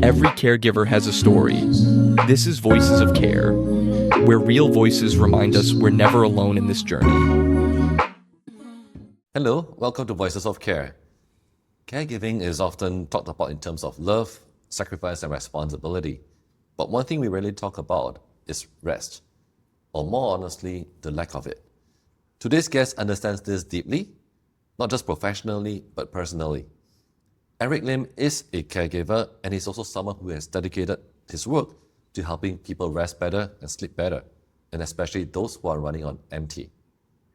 Every caregiver has a story. This is Voices of Care, where real voices remind us we're never alone in this journey. Hello, welcome to Voices of Care. Caregiving is often talked about in terms of love, sacrifice, and responsibility. But one thing we rarely talk about is rest, or more honestly, the lack of it. Today's guest understands this deeply, not just professionally, but personally. Eric Lim is a caregiver, and he's also someone who has dedicated his work to helping people rest better and sleep better, and especially those who are running on empty.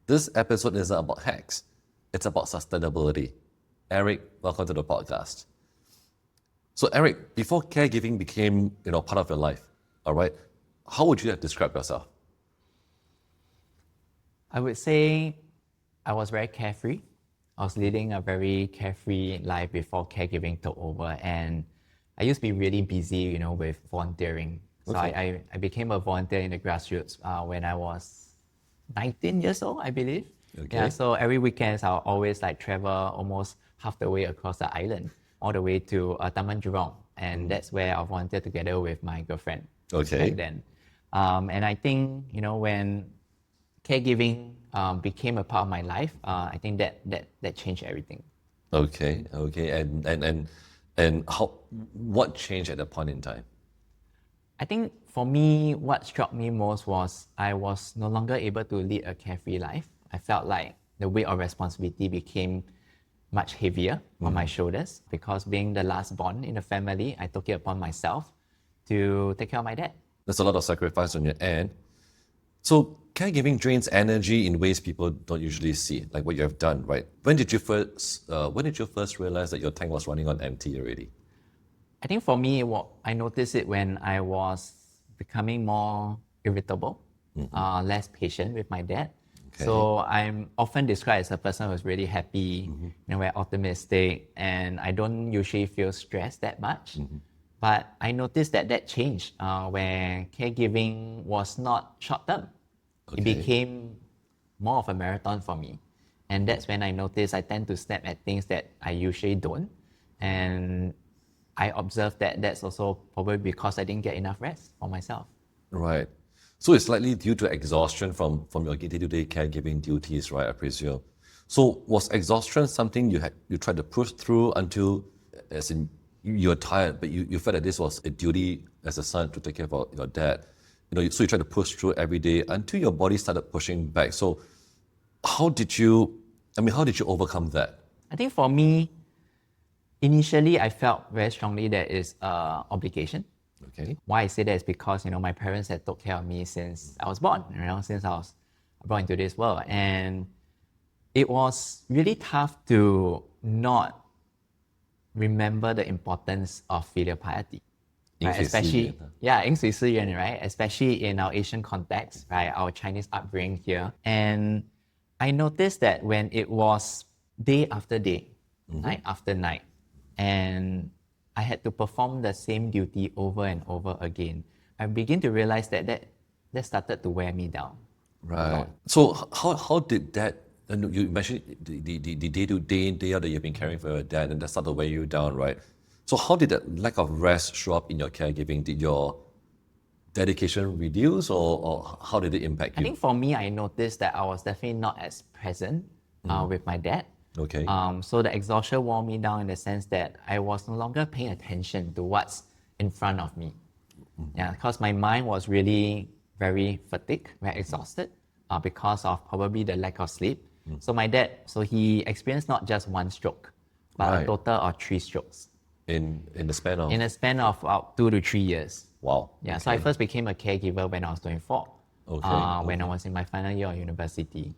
This episode isn't about hacks, it's about sustainability. Eric, welcome to the podcast. So Eric, before caregiving became part of your life, all right, how would you have described yourself? I would say I was very carefree. I was leading a very carefree life before caregiving took over, and I used to be really busy, with volunteering. So Okay. I became a volunteer in the grassroots when I was 19 years old, I believe. Okay. Yeah, so every weekends I'll always travel almost half the way across the island, all the way to Taman Jurong, and that's where I volunteered together with my girlfriend Okay. back then. And I think, when caregiving became a part of my life, I think that changed everything. Okay. And what changed at that point in time? I think for me, what struck me most was I was no longer able to lead a carefree life. I felt like the weight of responsibility became much heavier on my shoulders, because being the last born in the family, I took it upon myself to take care of my dad. There's a lot of sacrifice on your end. So caregiving drains energy in ways people don't usually see, like what you have done, right? When did you first realize that your tank was running on empty already? I think for me, I noticed it when I was becoming more irritable, less patient with my dad. Okay. So I'm often described as a person who's really happy, very optimistic, and I don't usually feel stressed that much. But I noticed that changed where caregiving was not short-term. Okay. It became more of a marathon for me. And that's when I noticed I tend to snap at things that I usually don't. And I observed that that's also probably because I didn't get enough rest for myself. Right. So it's likely due to exhaustion from your day-to-day caregiving duties, right, I presume. So was exhaustion something you tried to push through until, as in, you were tired, but you felt that this was a duty as a son to take care of your dad? So you tried to push through every day until your body started pushing back. So how did you overcome that? I think for me, initially I felt very strongly that it's obligation. Okay. Why I say that is because, my parents had took care of me since I was born, since I was brought into this world. And it was really tough to not remember the importance of filial piety. Right? Especially, right? Especially in our Asian context, right? Our Chinese upbringing here. And I noticed that when it was day after day, night after night, and I had to perform the same duty over and over again, I began to realize that started to wear me down. Right. So how did that, and you mentioned the day-to-day, day out that you've been caring for your dad, and that started to weigh you down, right? So how did that lack of rest show up in your caregiving? Did your dedication reduce, or how did it impact you? I think for me, I noticed that I was definitely not as present with my dad. Okay. So the exhaustion wore me down in the sense that I was no longer paying attention to what's in front of me. Yeah, because my mind was really very fatigued, very exhausted because of probably the lack of sleep. So my dad, he experienced not just one stroke, but Right. a total of 3 strokes. In the span of... In a span of about 2 to 3 years. Wow. Yeah, so I first became a caregiver when I was 24, Okay. when I was in my final year of university.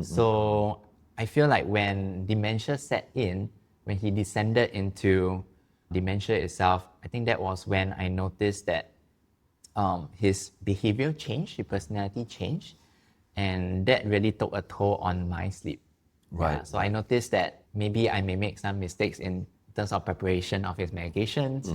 So I feel like when dementia set in, when he descended into dementia itself, I think that was when I noticed that his behavior changed, his personality changed, and that really took a toll on my sleep. Right. Yeah, so I noticed that maybe I may make some mistakes in terms of preparation of his medications.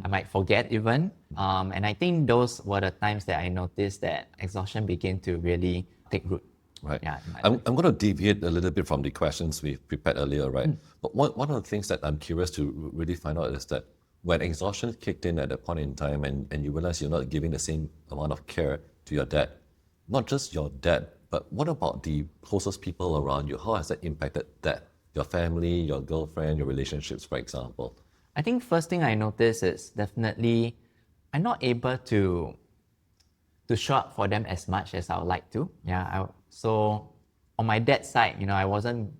I might forget even. And I think those were the times that I noticed that exhaustion began to really take root. Right. Yeah. I'm going to deviate a little bit from the questions we prepared earlier, right? But one of the things that I'm curious to really find out is that when exhaustion kicked in at that point in time and you realize you're not giving the same amount of care to your dad, not just your dad, but what about the closest people around you? How has that impacted that? Your family, your girlfriend, your relationships, for example? I think first thing I noticed is definitely I'm not able to show up for them as much as I would like to. So on my dad's side, I wasn't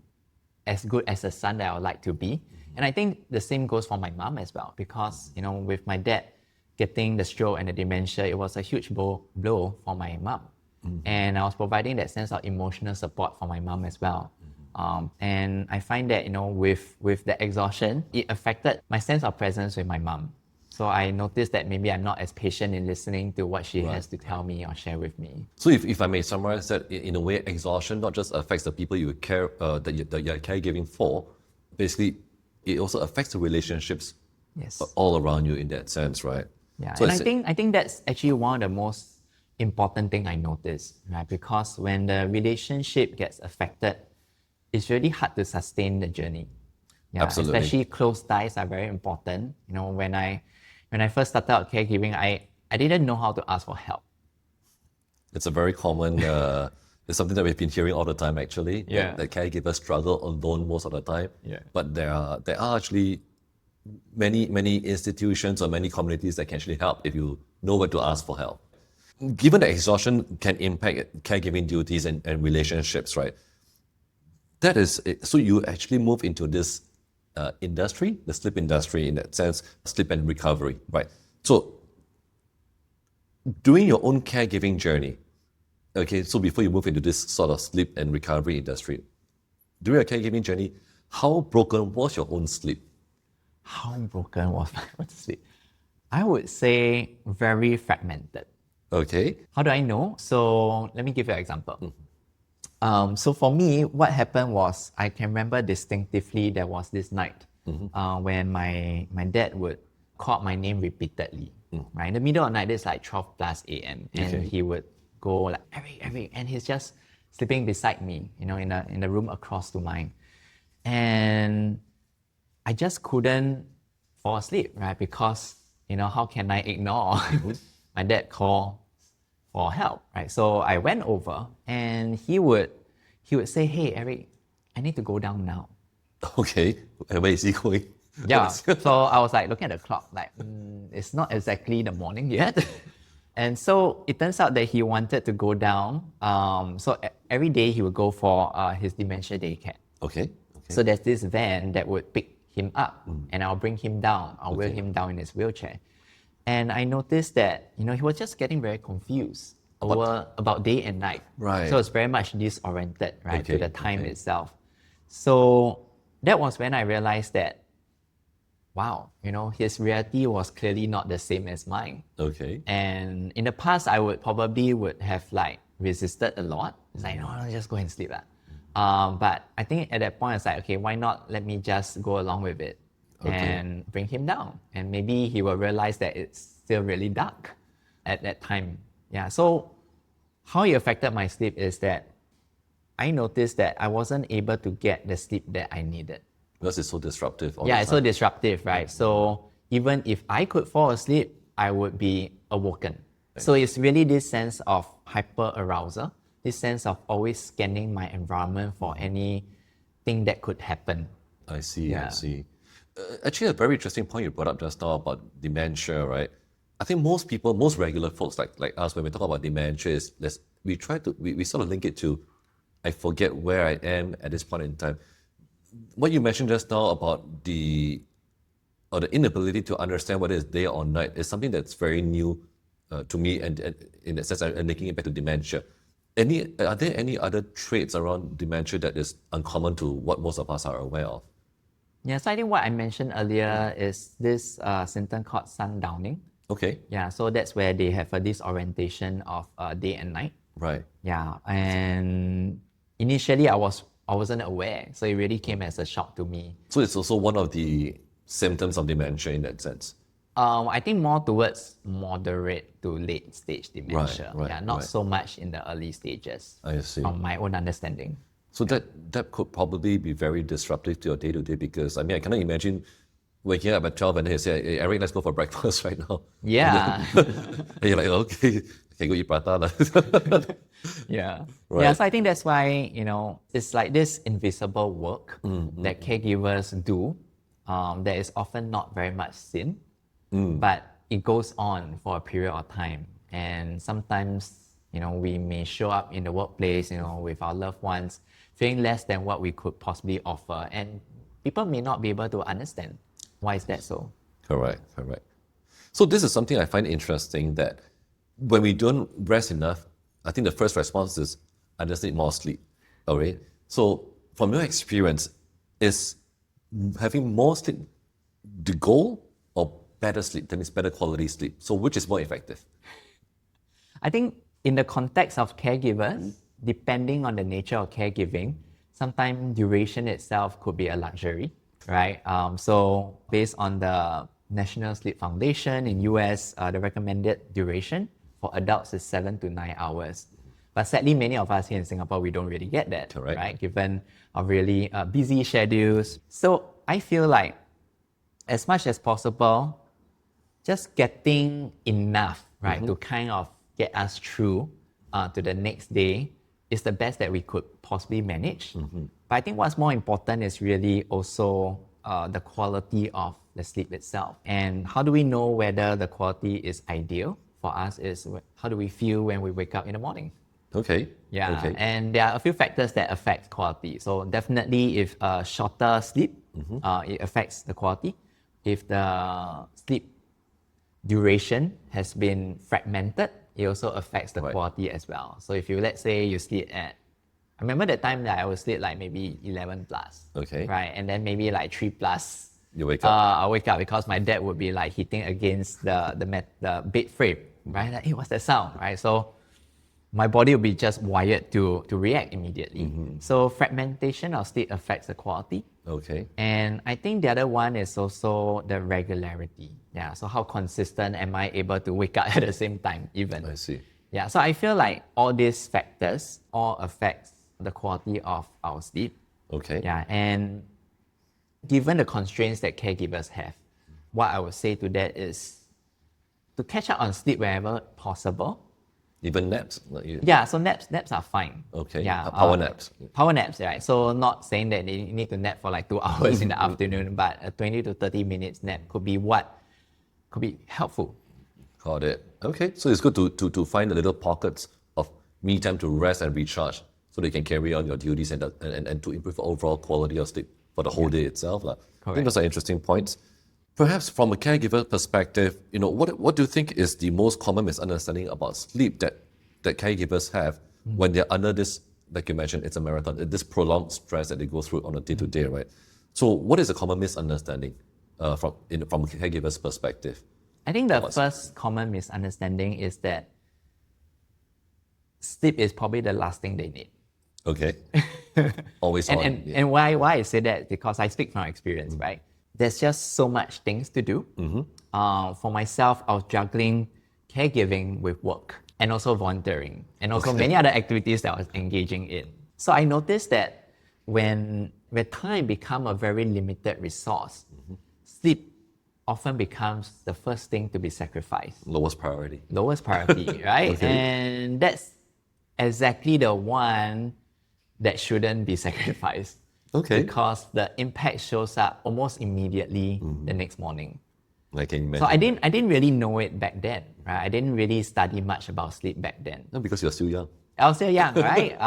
as good as a son that I would like to be. And I think the same goes for my mom as well, because, with my dad getting the stroke and the dementia, it was a huge blow for my mom. And I was providing that sense of emotional support for my mom as well. And I find that, with the exhaustion, it affected my sense of presence with my mom. So I noticed that maybe I'm not as patient in listening to what she has to tell me or share with me. So if I may summarize that, in a way, exhaustion not just affects the people you care that you're caregiving for, basically it also affects the relationships all around you in that sense, right? Yeah, so and I think that's actually one of the most important thing I noticed, right? Because when the relationship gets affected, it's really hard to sustain the journey. Absolutely. Especially close ties are very important. When I first started out caregiving, I didn't know how to ask for help. It's a very common, it's something that we've been hearing all the time actually, that caregivers struggle alone most of the time. But there are actually many institutions or many communities that can actually help if you know where to ask for help. Given that exhaustion can impact caregiving duties and relationships, right? That is, so you actually move into this industry, the sleep industry in that sense, sleep and recovery, right? So during your own caregiving journey, okay, so before you move into this sort of sleep and recovery industry, during your caregiving journey, how broken was your own sleep? How broken was my own sleep? I would say very fragmented. Okay. How do I know? So let me give you an example. So for me, what happened was, I can remember distinctively there was this night when my dad would call my name repeatedly. Right? In the middle of the night, it's like 12 plus a.m. And he would go like, Eric, and he's just sleeping beside me, in the room across to mine. And I just couldn't fall asleep, right? Because, how can I ignore my dad call for help, right? So I went over and he would say, hey, Eric, I need to go down now. Okay, and where is he going? Yeah, so I was like looking at the clock, like, it's not exactly the morning yet. And so it turns out that he wanted to go down. So every day he would go for his dementia daycare. Okay. So there's this van that would pick him up and I'll bring him down. I'll wheel him down in his wheelchair. And I noticed that, he was just getting very confused about day and night. Right. So it's very much disoriented, right, to the time itself. So that was when I realized that, wow, his reality was clearly not the same as mine. Okay. And in the past, I would have like resisted a lot. It's like, no, just go and sleep. But I think at that point, it's like, okay, why not let me just go along with it and bring him down? And maybe he will realize that it's still really dark at that time. Yeah, so how it affected my sleep is that I noticed that I wasn't able to get the sleep that I needed. Because it's so disruptive. It's so disruptive, right? So even if I could fall asleep, I would be awoken. So it's really this sense of hyper arousal, this sense of always scanning my environment for anything that could happen. I see. Actually, a very interesting point you brought up just now about dementia, right? I think most people, most regular folks like us, when we talk about dementia, we sort of link it to, I forget where I am at this point in time. What you mentioned just now about the inability to understand whether it's day or night is something that's very new to me, and in that sense, I'm linking it back to dementia. Are there any other traits around dementia that is uncommon to what most of us are aware of? Yeah, so I think what I mentioned earlier is this symptom called sundowning. Okay. Yeah, so that's where they have a disorientation of day and night. Right. Yeah, and initially I wasn't aware, so it really came as a shock to me. So it's also one of the symptoms of dementia in that sense. I think more towards moderate to late stage dementia. Not so much in the early stages. I see. From my own understanding. So that could probably be very disruptive to your day-to-day, because I cannot imagine waking up at 12 and then you say, hey, Eric, let's go for breakfast right now. Yeah. And you're like, okay, go eat prata. Yeah. Right. Yeah. So I think that's why, it's like this invisible work that caregivers do that is often not very much seen, but it goes on for a period of time. And sometimes, we may show up in the workplace, with our loved ones, feeling less than what we could possibly offer. And people may not be able to understand why is that so. Correct. So this is something I find interesting, that when we don't rest enough, I think the first response is, I just need more sleep. All right. So from your experience, is having more sleep the goal, or better sleep? That means better quality sleep. So which is more effective? I think in the context of caregivers, depending on the nature of caregiving, sometimes duration itself could be a luxury, right? So based on the National Sleep Foundation in US, the recommended duration for adults is 7 to 9 hours. But sadly, many of us here in Singapore, we don't really get that, Correct. right? Given our really busy schedules. So I feel like as much as possible, just getting enough, right, to kind of get us through to the next day is the best that we could possibly manage. But I think what's more important is really also the quality of the sleep itself. And how do we know whether the quality is ideal? For us is how do we feel when we wake up in the morning? Okay. Yeah, Okay. and there are a few factors that affect quality. So definitely if shorter sleep, it affects the quality. If the sleep duration has been fragmented, it also affects the quality as well. So if you, let's say you sleep at, I remember the time that I would sleep like maybe 11 plus. Okay. Right, and then maybe like 3 plus. You wake up. I wake up because my dad would be like hitting against the bed frame, right? Like, hey, what's that sound, right? So my body will be just wired to react immediately. So fragmentation of sleep affects the quality. Okay. And I think the other one is also the regularity. Yeah, so how consistent am I able to wake up at the same time even? I see. Yeah, so I feel like all these factors all affect the quality of our sleep. Okay. Yeah, and given the constraints that caregivers have, what I would say to that is to catch up on sleep wherever possible. Even naps? Yeah, so naps are fine. Okay. Yeah, Power naps. Power naps, right? So not saying that you need to nap for like 2 hours in the afternoon, but a 20 to 30 minutes nap could be helpful. Got it. Okay. So it's good to find the little pockets of me time to rest and recharge, so that you can carry on your duties and to improve the overall quality of sleep for the whole day itself. I think those are interesting points. Perhaps from a caregiver perspective, what do you think is the most common misunderstanding about sleep that caregivers have when they're under this, like you mentioned, it's a marathon, this prolonged stress that they go through on a day-to-day, right? So what is a common misunderstanding from a caregiver's perspective? I think the first common misunderstanding is that sleep is probably the last thing they need. Okay. Always on. And why I say that? Because I speak from experience, right? There's just so much things to do. For myself, I was juggling caregiving with work and also volunteering and also many other activities that I was engaging in. So I noticed that when time becomes a very limited resource, sleep often becomes the first thing to be sacrificed. Lowest priority, right? Okay. And that's exactly the one that shouldn't be sacrificed. Okay. Because the impact shows up almost immediately the next morning. I can imagine. So I didn't really know it back then, right? I didn't really study much about sleep back then. No, because you're still young. I was still young, right?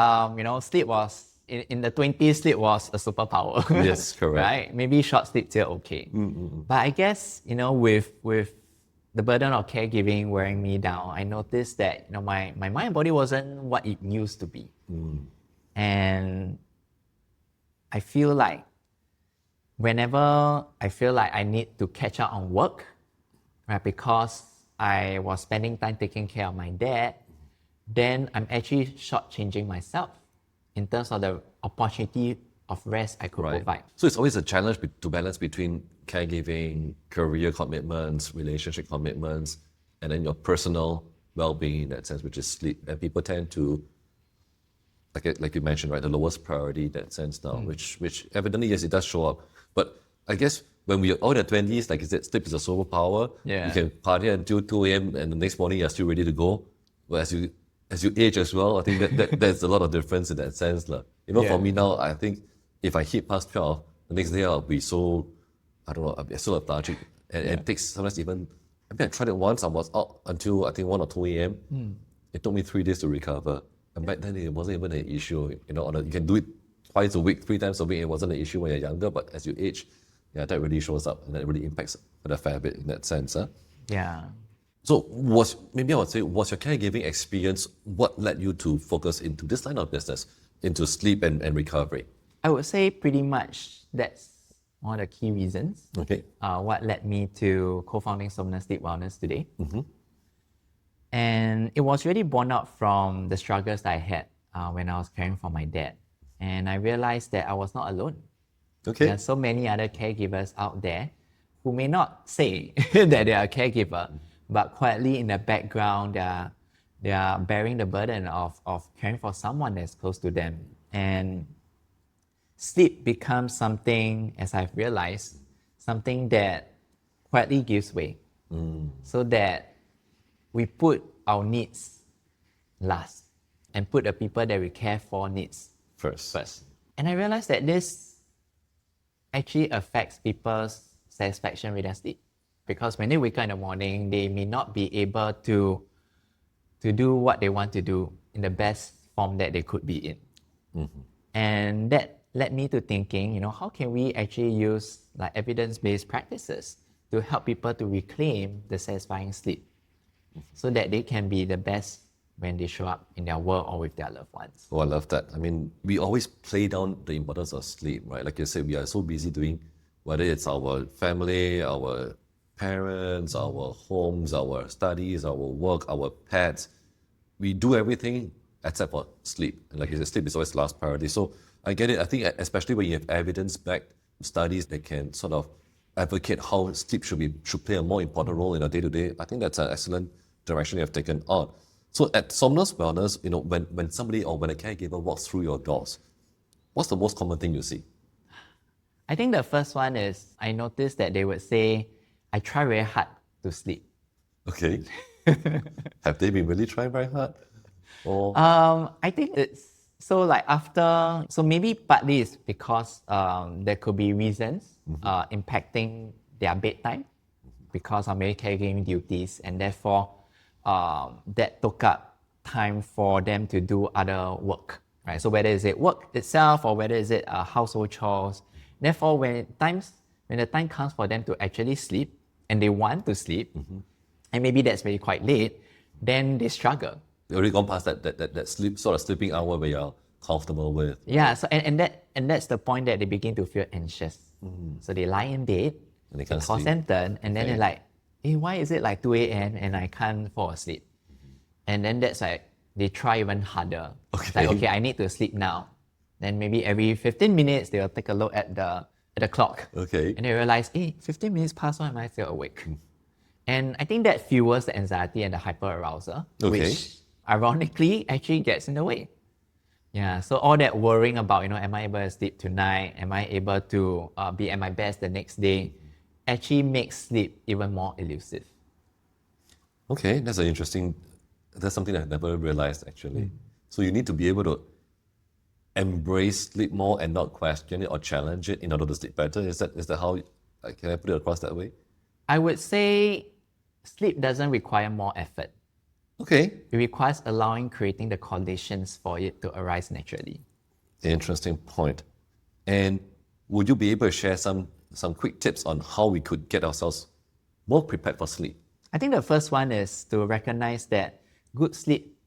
Sleep was, in the 20s, sleep was a superpower. Yes, correct. Right? Maybe short sleep still okay. But I guess, with the burden of caregiving wearing me down, I noticed that, my mind and body wasn't what it used to be. And I feel like whenever I feel like I need to catch up on work, right, because I was spending time taking care of my dad, then I'm actually shortchanging myself in terms of the opportunity of rest I could provide. So it's always a challenge to balance between caregiving, career commitments, relationship commitments, and then your personal well-being in that sense, which is sleep. And people tend to, like you mentioned, right, the lowest priority in that sense now, which evidently, yes, it does show up. But I guess when we are all in our 20s, like you said, sleep is a superpower. Yeah. You can party until 2 a.m. and the next morning you're still ready to go. But as you age as well, I think there's a lot of difference in that sense. You know, for me now, I think if I hit past 12, the next day I'll be so, I don't know, I'll be so lethargic. And it takes sometimes even, I mean, I tried it once, I was out until I think 1 or 2 a.m. It took me 3 days to recover. And back then it wasn't even an issue. You know, you can do it twice a week, 3 times a week. It wasn't an issue when you're younger, but as you age, that really shows up and that really impacts a fair bit in that sense. Yeah. So was your caregiving experience what led you to focus into this line of business, into sleep and recovery? I would say pretty much that's one of the key reasons. Okay. What led me to co-founding Somnus Sleep Wellness today. And it was really born out from the struggles that I had when I was caring for my dad. And I realized that I was not alone. Okay. There are so many other caregivers out there who may not say that they are a caregiver, but quietly in the background, they are bearing the burden of caring for someone that's close to them. And sleep becomes something, as I've realized, something that quietly gives way. So that we put our needs last and put the people that we care for needs first. And I realized that this actually affects people's satisfaction with their sleep. Because when they wake up in the morning, they may not be able to do what they want to do in the best form that they could be in. And that led me to thinking, how can we actually use like evidence-based practices to help people to reclaim the satisfying sleep so that they can be the best when they show up in their work or with their loved ones. Oh, I love that. I mean, we always play down the importance of sleep, right? Like you said, we are so busy doing, whether it's our family, our parents, our homes, our studies, our work, our pets. We do everything except for sleep. And like you said, sleep is always last priority. So I get it. I think especially when you have evidence-backed studies that can sort of advocate how sleep should play a more important role in our day-to-day, I think that's an excellent direction you have taken on. So at Somnus Wellness, when somebody or when a caregiver walks through your doors, what's the most common thing you see? I think the first one is I noticed that they would say, I try very hard to sleep. Okay. Have they been really trying very hard? Or I think it's so maybe partly it's because there could be reasons impacting their bedtime because of maybe caregiving duties, and therefore that took up time for them to do other work, right? So whether is it work itself or whether is it household chores. Therefore, when the time comes for them to actually sleep and they want to sleep, and maybe that's really quite late, then they struggle. They've already gone past that sleeping hour where you're comfortable with. Yeah, so and that's the point that they begin to feel anxious. So they lie in bed, And they can't toss sleep. and turn, and then they're like, hey, why is it like 2 a.m. and I can't fall asleep? And then that's like, they try even harder. It's like, okay, I need to sleep now. Then maybe every 15 minutes, they'll take a look at the clock. Okay. And they realize, hey, 15 minutes past, why am I still awake? And I think that fuels the anxiety and the hyperarousal, which ironically actually gets in the way. Yeah, so all that worrying about, am I able to sleep tonight? Am I able to be at my best the next day? Actually makes sleep even more elusive. Okay, that's something I've never realized actually. So you need to be able to embrace sleep more and not question it or challenge it in order to sleep better. Is that how, can I put it across that way? I would say sleep doesn't require more effort. Okay. It requires creating the conditions for it to arise naturally. Interesting point. And would you be able to share some quick tips on how we could get ourselves more prepared for sleep? I think the first one is to recognize that good sleep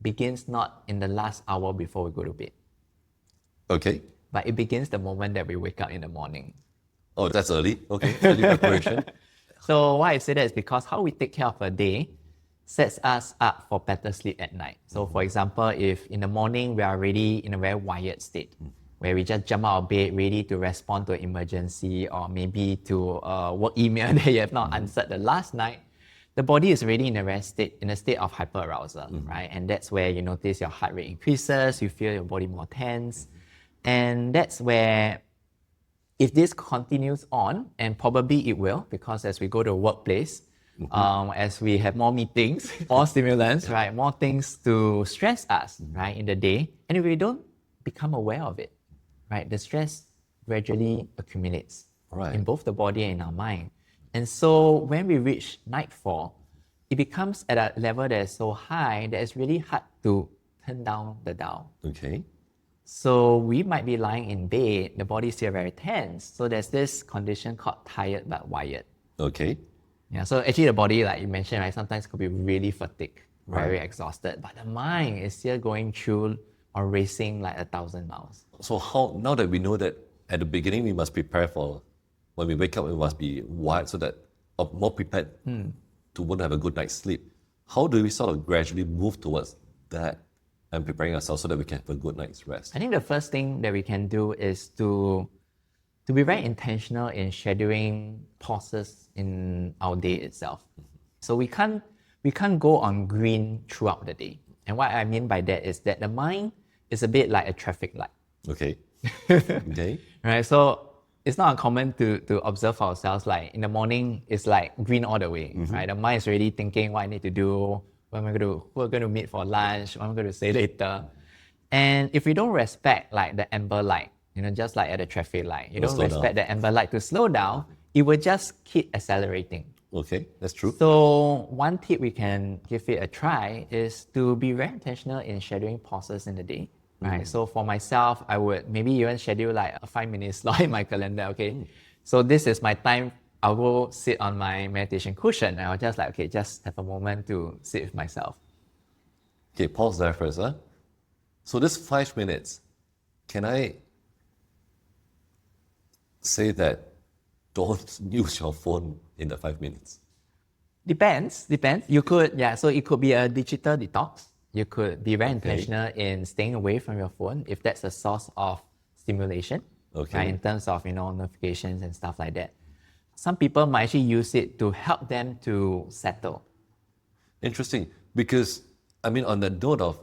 begins not in the last hour before we go to bed. Okay. But it begins the moment that we wake up in the morning. Oh, that's early. Okay. Early preparation. So why I say that is because how we take care of a day sets us up for better sleep at night. So for example, if in the morning we are already in a very wired state, where we just jump out of bed ready to respond to an emergency or maybe to a work email that you have not answered the last night, the body is already in a state of hyperarousal, right? And that's where you notice your heart rate increases, you feel your body more tense. And that's where if this continues on, and probably it will, because as we go to a workplace, as we have more meetings, more stimulants, right, more things to stress us, right, in the day, and if we don't become aware of it, right, the stress gradually accumulates in both the body and in our mind. And so when we reach nightfall, it becomes at a level that is so high that it's really hard to turn down the dial. Okay. So we might be lying in bed, the body is still very tense. So there's this condition called tired but wired. Okay. Yeah, so actually the body, like you mentioned, right, sometimes could be really fatigued, very exhausted, but the mind is still going through or racing like 1,000 miles. So how, now that we know that at the beginning we must prepare for, when we wake up we must be wired so that, or more prepared to want to have a good night's sleep, how do we sort of gradually move towards that and preparing ourselves so that we can have a good night's rest? I think the first thing that we can do is to be very intentional in scheduling pauses in our day itself. So we can't go on green throughout the day. And what I mean by that is that the mind is a bit like a traffic light. Okay. Okay. Right, so it's not uncommon to observe ourselves, like in the morning, it's like green all the way, right? The mind is already thinking what I need to do, who we're going to meet for lunch, what I'm going to say later. And if we don't respect like the amber light, just like at a traffic light, you don't respect the amber light to slow down, it will just keep accelerating. Okay, that's true. So one tip we can give it a try is to be very intentional in scheduling pauses in the day. Right. So for myself, I would maybe even schedule like a 5-minute slot in my calendar. Okay. So this is my time. I'll go sit on my meditation cushion and I'll just just have a moment to sit with myself. Okay, pause there first. So this 5 minutes, can I say that don't use your phone in the 5 minutes? Depends. You could, so it could be a digital detox. You could be very intentional in staying away from your phone if that's a source of stimulation, right, in terms of notifications and stuff like that. Some people might actually use it to help them to settle. Interesting, because I mean, on the note of,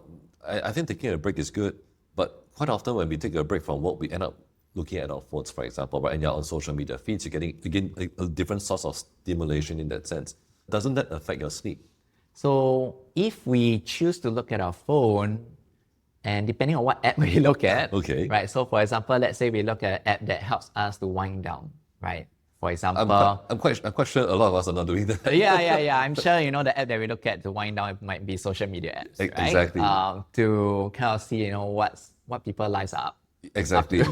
I think taking a break is good, but quite often when we take a break from work, we end up looking at our phones, for example, right? And you're on social media feeds, you're getting again a different source of stimulation in that sense. Doesn't that affect your sleep? So if we choose to look at our phone, and depending on what app we look at, right? So for example, let's say we look at an app that helps us to wind down, right? For example, I'm quite sure a lot of us are not doing that. Yeah. I'm sure the app that we look at to wind down, it might be social media apps, right? Exactly. To kind of see what people's lives are up. Exactly. So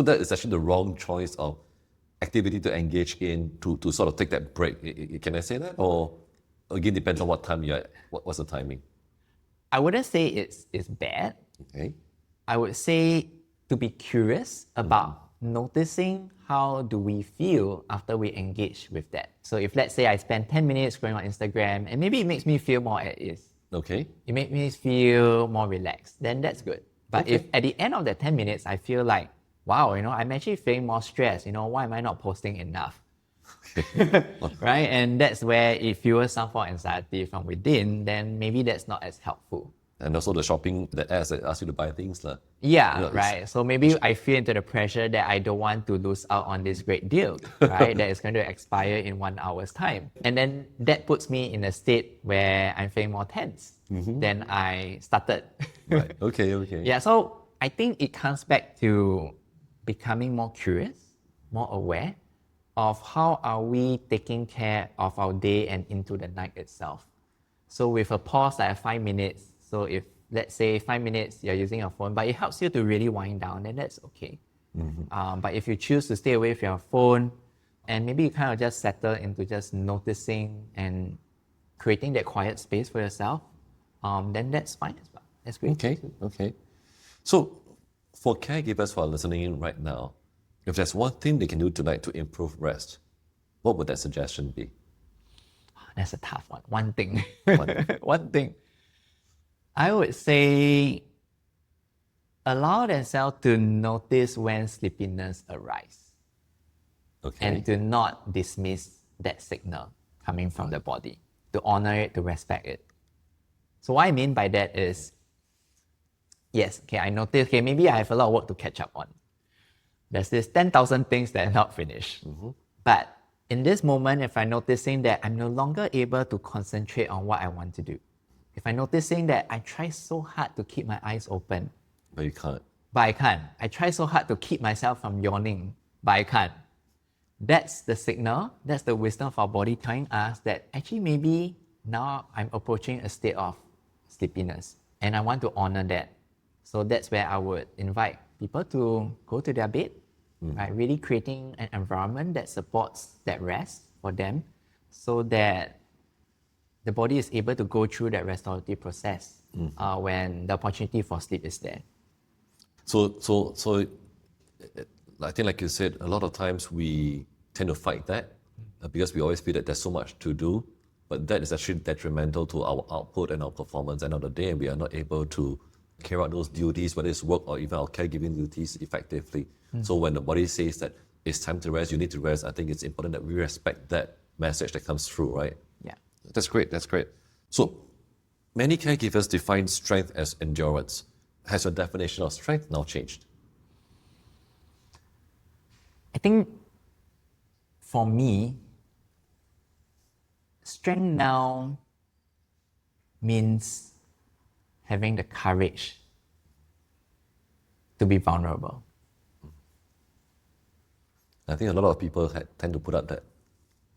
that is actually the wrong choice of activity to engage in to sort of take that break. Can I say that? Or again, depends on what time you're at. What's the timing? I wouldn't say it's bad. Okay. I would say to be curious about noticing how do we feel after we engage with that. So if let's say I spend 10 minutes scrolling on Instagram and maybe it makes me feel more at ease. Okay. It makes me feel more relaxed, then that's good. But if at the end of the 10 minutes, I feel like, wow, I'm actually feeling more stressed, why am I not posting enough? Right? And that's where it fuels some form of anxiety from within, then maybe that's not as helpful. And also the shopping, the ads that ask you to buy things. Yeah, right. So maybe I feel into the pressure that I don't want to lose out on this great deal, right? That is going to expire in 1 hour's time. And then that puts me in a state where I'm feeling more tense than I started. Right. Okay. Yeah, so I think it comes back to becoming more curious, more aware of how are we taking care of our day and into the night itself. So with a pause like 5 minutes, so if let's say 5 minutes you're using your phone, but it helps you to really wind down, then that's okay. But if you choose to stay away from your phone, and maybe you kind of just settle into just noticing and creating that quiet space for yourself, then that's fine as well. That's great. Okay. So for caregivers who are listening in right now, if there's one thing they can do tonight to improve rest, what would that suggestion be? That's a tough one. One thing. One thing. I would say allow themselves to notice when sleepiness arises. Okay. And to not dismiss that signal coming from the body. To honor it, to respect it. So what I mean by that is, yes, I notice, maybe I have a lot of work to catch up on. there's this 10,000 things that are not finished. But in this moment, if I'm noticing that I'm no longer able to concentrate on what I want to do, if I'm noticing that I try so hard to keep my eyes open, But you can't. but I can't. I try so hard to keep myself from yawning, but I can't. That's the signal, that's the wisdom of our body telling us that actually maybe now I'm approaching a state of sleepiness and I want to honor that. So that's where I would invite people to go to their bed, right? Really creating an environment that supports that rest for them so that the body is able to go through that restorative process when the opportunity for sleep is there. So I think, like you said, a lot of times we tend to fight that because we always feel that there's so much to do, but that is actually detrimental to our output and our performance at the end of the day, and we are not able to carry out those duties, whether it's work or even our caregiving duties, effectively. So when the body says that it's time to rest, you need to rest, I think it's important that we respect that message that comes through, right? Yeah. That's great. So many caregivers define strength as endurance. Has your definition of strength now changed? I think for me, strength now means having the courage to be vulnerable. I think a lot of people tend to put up that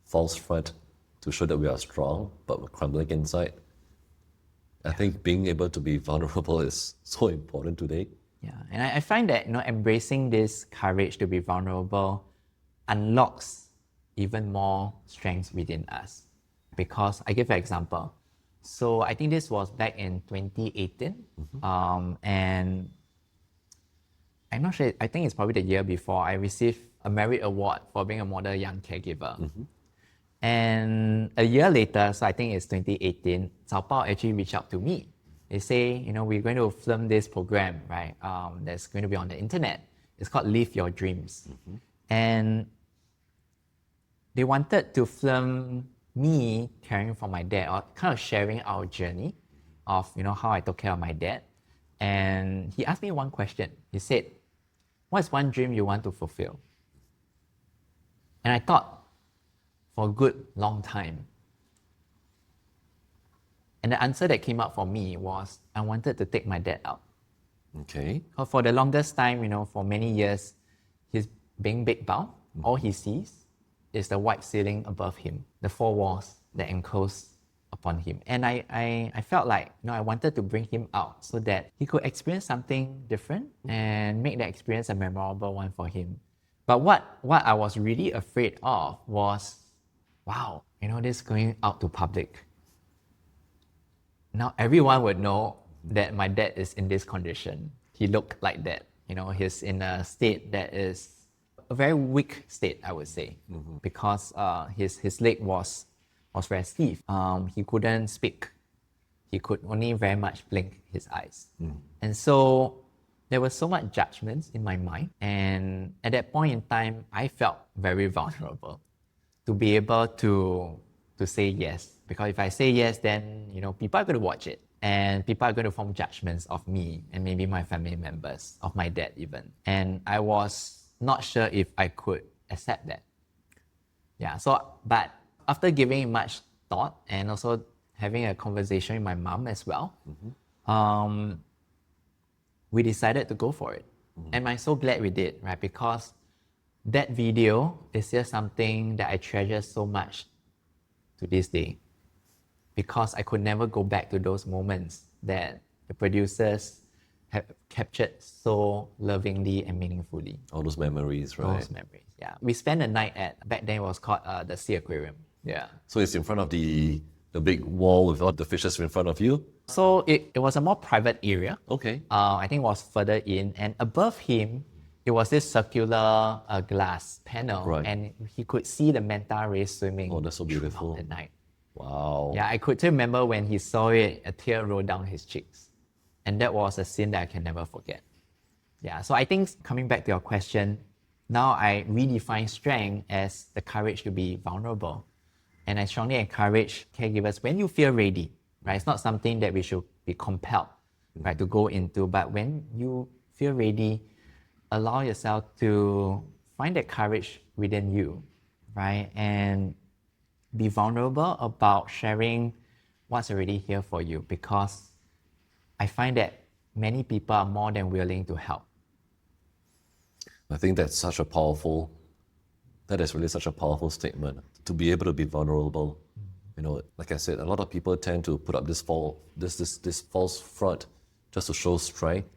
false front to show that we are strong, but we're crumbling inside. I think being able to be vulnerable is so important today. Yeah, and I find that embracing this courage to be vulnerable unlocks even more strengths within us. Because I give an example. So I think this was back in 2018, and I'm not sure. I think it's probably the year before I received a merit award for being a model young caregiver. And a year later, so I think it's 2018, Cao Bao actually reached out to me. They say, we're going to film this program, right? That's going to be on the internet. It's called Live Your Dreams. And they wanted to film me caring for my dad, or kind of sharing our journey of, how I took care of my dad. And he asked me one question. He said, what's one dream you want to fulfill? And I thought, for a good long time. And the answer that came out for me was, I wanted to take my dad out. Okay. For the longest time, for many years, he's being big bound. All he sees is the white ceiling above him, the four walls that enclose upon him. And I felt like, I wanted to bring him out so that he could experience something different and make the experience a memorable one for him. But what I was really afraid of was, wow, this is going out to public. Now everyone would know that my dad is in this condition. He looked like that. He's in a state that is a very weak state, I would say, because his leg was very stiff. He couldn't speak. He could only very much blink his eyes. And so there was so much judgment in my mind. And at that point in time, I felt very vulnerable to be able to say yes. Because if I say yes, then people are going to watch it. And people are going to form judgments of me and maybe my family members, of my dad even. And I was not sure if I could accept that. Yeah, but after giving much thought and also having a conversation with my mom as well, we decided to go for it. And I'm so glad we did, right? Because that video is just something that I treasure so much to this day, because I could never go back to those moments that the producers have captured so lovingly and meaningfully. All those memories, right? Those memories, yeah. We spent a night back then it was called the Sea Aquarium. Yeah. So it's in front of the big wall with all the fishes in front of you? So it was a more private area. Okay. I think it was further in, and above him, it was this circular glass panel, Right. and he could see the manta rays swimming. Oh, that's so beautiful. Throughout the night. Wow. Yeah, I could still remember when he saw it, a tear rolled down his cheeks. And that was a scene that I can never forget. Yeah, so I think coming back to your question, now I redefine strength as the courage to be vulnerable. And I strongly encourage caregivers, when you feel ready, right? It's not something that we should be compelled, right, to go into, but when you feel ready, allow yourself to find that courage within you, right? And be vulnerable about sharing what's already here for you, because I find that many people are more than willing to help. I think that is really such a powerful statement, to be able to be vulnerable. You know, like I said, a lot of people tend to put up this false front just to show strength,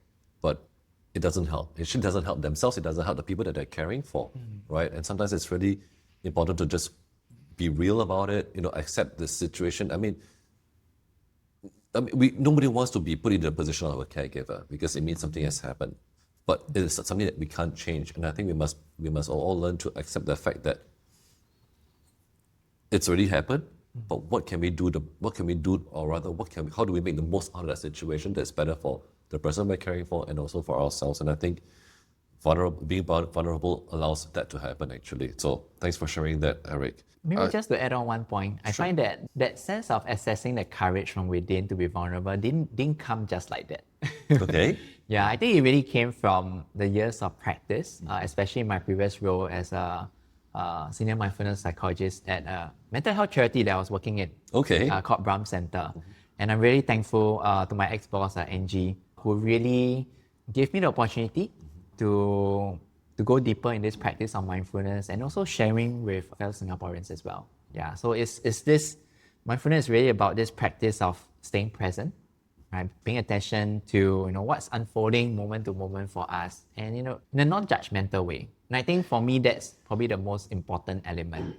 but it doesn't help. It doesn't help themselves, it doesn't help the people that they're caring for, right? And sometimes it's really important to just be real about it, you know, accept the situation. I mean, nobody wants to be put in the position of a caregiver because it means something has happened. But it is something that we can't change. And I think we must all learn to accept the fact that it's already happened, but what can we do, or rather, how do we make the most out of that situation that's better for the person we're caring for and also for ourselves? And I think being vulnerable allows that to happen, actually. So thanks for sharing that, Eric. Maybe just to add on one point, I find that sense of accessing the courage from within to be vulnerable didn't come just like that. Okay. Yeah, I think it really came from the years of practice, especially in my previous role as a senior mindfulness psychologist at a mental health charity that I was working in, called Brahm Center. And I'm really thankful to my ex-boss, Angie, who really gave me the opportunity to go deeper in this practice of mindfulness and also sharing with fellow Singaporeans as well. Yeah, so it's this mindfulness is really about this practice of staying present, right? Paying attention to what's unfolding moment to moment for us, and in a non-judgmental way. And I think for me that's probably the most important element,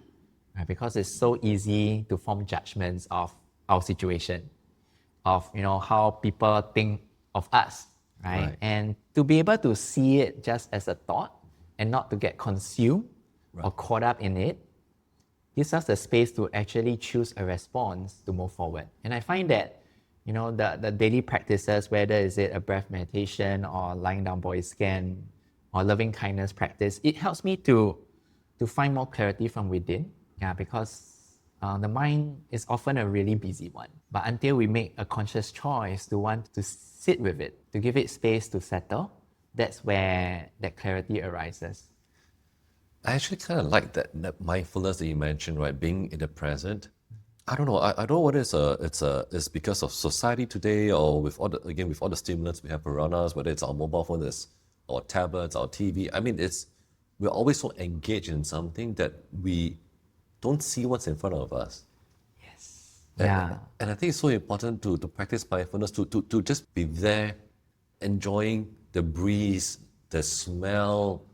right? Because it's so easy to form judgments of our situation, of how people think of us, right? And to be able to see it just as a thought and not to get consumed or caught up in it, gives us the space to actually choose a response to move forward. And I find that the daily practices, whether is it a breath meditation or lying down body scan or loving kindness practice, it helps me to find more clarity from within. Yeah, because the mind is often a really busy one. But until we make a conscious choice to want to sit with it, to give it space to settle, that's where that clarity arises. I actually kind of like that mindfulness that you mentioned, right? Being in the present. I don't know. I don't know whether it's because of society today, or with all the stimulants we have around us, whether it's our mobile phones, our tablets, our TV. I mean, we're always so engaged in something that we don't see what's in front of us. Yes. And I think it's so important to practice mindfulness, to just be there, enjoying the breeze, the smell,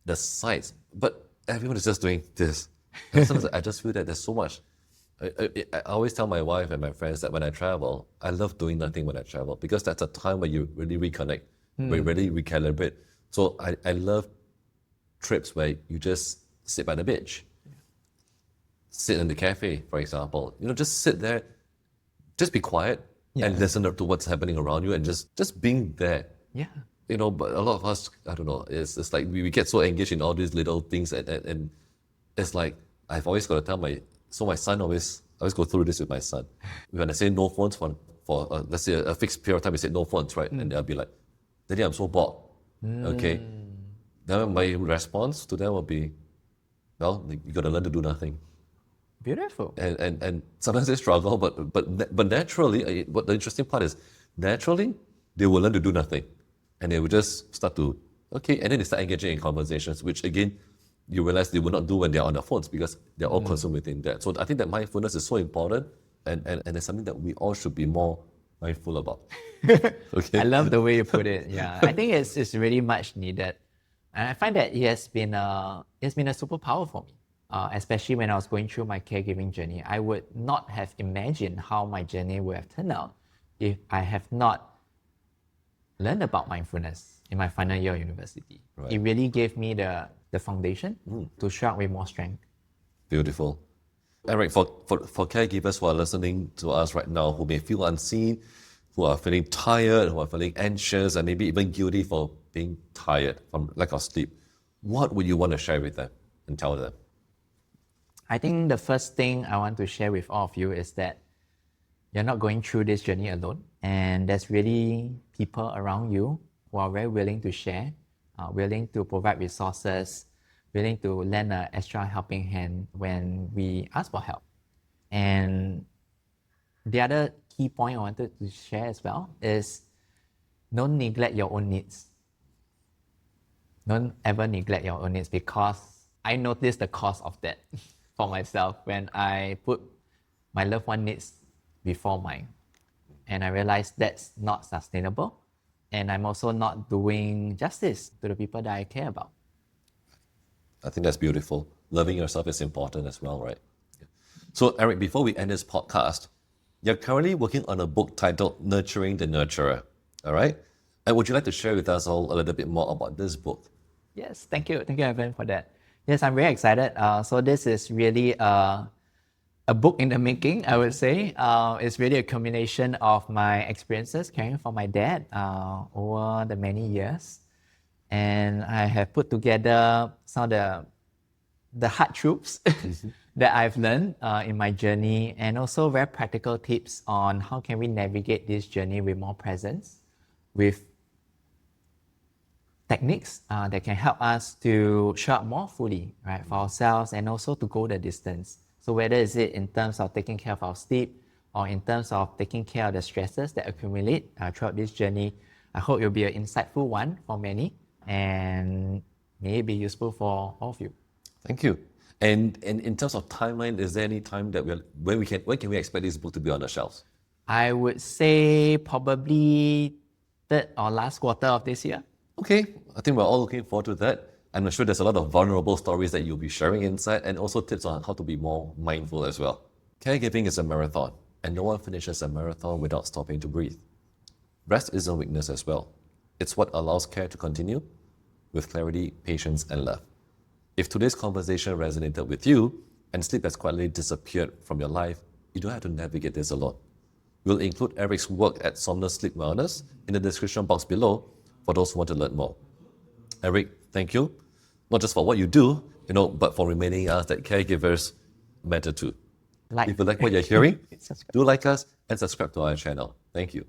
the sights. But everyone is just doing this. And sometimes I just feel that there's so much. I always tell my wife and my friends that when I travel, I love doing nothing when I travel, because that's a time where you really reconnect, where you really recalibrate. So I love trips where you just sit by the beach, sit in the cafe, for example. Just sit there, just be quiet and listen to what's happening around you, and just being there. Yeah. But a lot of us, I don't know, it's like we get so engaged in all these little things, and it's like I've always got to tell my son, I always go through this with my son. When I say no phones for let's say a fixed period of time, we say no phones, right? And they'll be like, Daddy, I'm so bored. Okay. Then my response to them will be, well, you got to learn to do nothing. Beautiful. And sometimes they struggle, but naturally, what the interesting part is, naturally, they will learn to do nothing. And they will just start to, and then they start engaging in conversations, which again, you realize they will not do when they're on their phones, because they're all consumed within that. So I think that mindfulness is so important, and it's something that we all should be more mindful about. I love the way you put it. Yeah, I think it's really much needed. And I find that it has been a superpower for me, especially when I was going through my caregiving journey. I would not have imagined how my journey would have turned out if I have not learned about mindfulness in my final year of university. Right. It really gave me the foundation to show up with more strength. Beautiful. Eric, for caregivers who are listening to us right now, who may feel unseen, who are feeling tired, who are feeling anxious, and maybe even guilty for being tired from lack of sleep, what would you want to share with them and tell them? I think the first thing I want to share with all of you is that you're not going through this journey alone, and there's really people around you who are very willing to share willing to provide resources, willing to lend an extra helping hand when we ask for help. And the other key point I wanted to share as well is don't neglect your own needs. Don't ever neglect your own needs, because I noticed the cost of that for myself when I put my loved one needs before mine. And I realized that's not sustainable. And I'm also not doing justice to the people that I care about. I think that's beautiful. Loving yourself is important as well, right? Yeah. So, Eric, before we end this podcast, you're currently working on a book titled Nurturing the Nurturer, all right? And would you like to share with us all a little bit more about this book? Yes, thank you. Thank you, Evan, for that. Yes, I'm very excited. So this is really a book in the making, I would say. It's really a combination of my experiences caring for my dad over the many years. And I have put together some of the hard truths that I've learned in my journey, and also very practical tips on how can we navigate this journey with more presence, with techniques that can help us to show up more fully, right, for ourselves, and also to go the distance. So whether is it in terms of taking care of our sleep, or in terms of taking care of the stresses that accumulate throughout this journey, I hope it'll be an insightful one for many, and may it be useful for all of you. Thank you. And in terms of timeline, is there any time that when can we expect this book to be on the shelves? I would say probably third or last quarter of this year. Okay, I think we're all looking forward to that. I'm sure there's a lot of vulnerable stories that you'll be sharing inside, and also tips on how to be more mindful as well. Caregiving is a marathon, and no one finishes a marathon without stopping to breathe. Rest isn't weakness as well. It's what allows care to continue with clarity, patience, and love. If today's conversation resonated with you and sleep has quietly disappeared from your life, you don't have to navigate this alone. We'll include Eric's work at Somnus Sleep Wellness in the description box below for those who want to learn more. Eric, thank you, not just for what you do, but for reminding us that caregivers matter too. If you like what you're hearing, do like us and subscribe to our channel. Thank you.